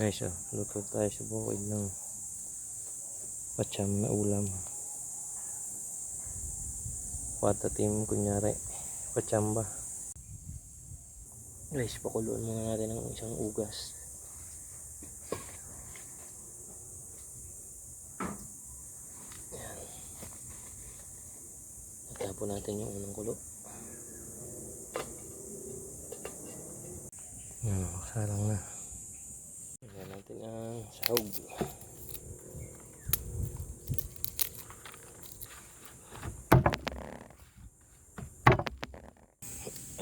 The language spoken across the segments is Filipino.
Guys, luto tayo sa bukid ng pacham na ulam. Patatim, kunyari pachamba. Guys, pakuluan muna natin ng isang ugas. Yan. Natapon natin yung unang kulo. Yan, salang na. Lagyan natin ang sahog.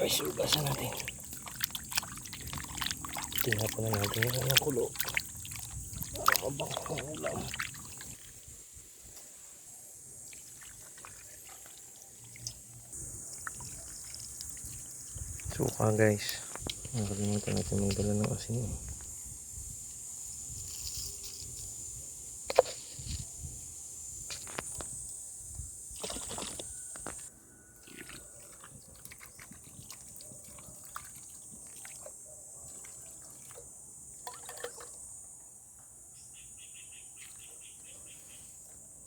Ay, sugasan natin. Tinapon na natin yung unang kulo. Mabang ang ulam. Suka guys. Nakalimutan natin magdala ng asin.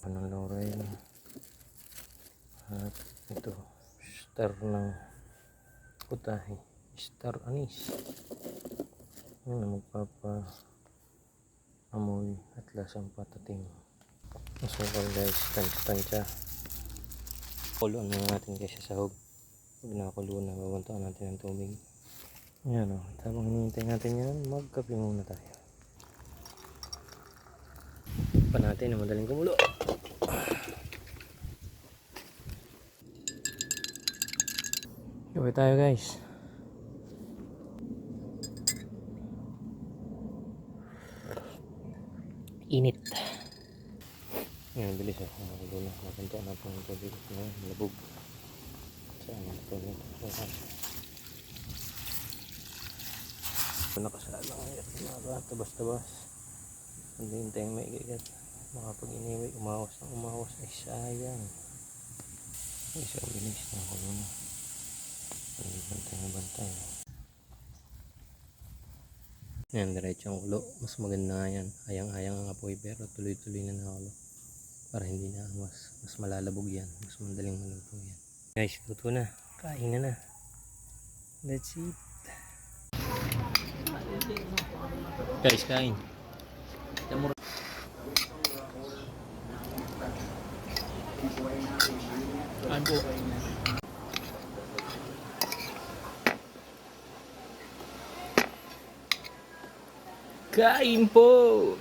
Panang laurel. At ito, star ng putahe. Star anise. Yan ang magpapa amoy at lasang patatim. Masukal guys, tansya. Kuluan muna natin guys sa sahog. Pag nakakuluan na, babantaan natin ng tubig. Yan o, habang hinihintay natin yan, magkape muna tayo. Pa natin na madaling kumulo. Kape tayo guys. Init. Yan, bilis o. Nakakulo na. Napuntaan natin ng tubig. Yan, malabog. Saan ang tubig? Nakasalang ngayon. Tabas-tabas. Hindi tayong maigigat. Makapag iniwi, umawas ng umawas. Ay sayang. Ay sa bilis. Nakakulo na. Bantay. Yan, diretsong ulo. Mas maganda nga yan. Ayang-ayang ang apoy pero tuloy-tuloy na nakulo. Para hindi na mas malalabog yan. Mas madaling maluto yan. Guys, luto na. Kain na. Let's eat. Guys, kain. Kain po. Kain po!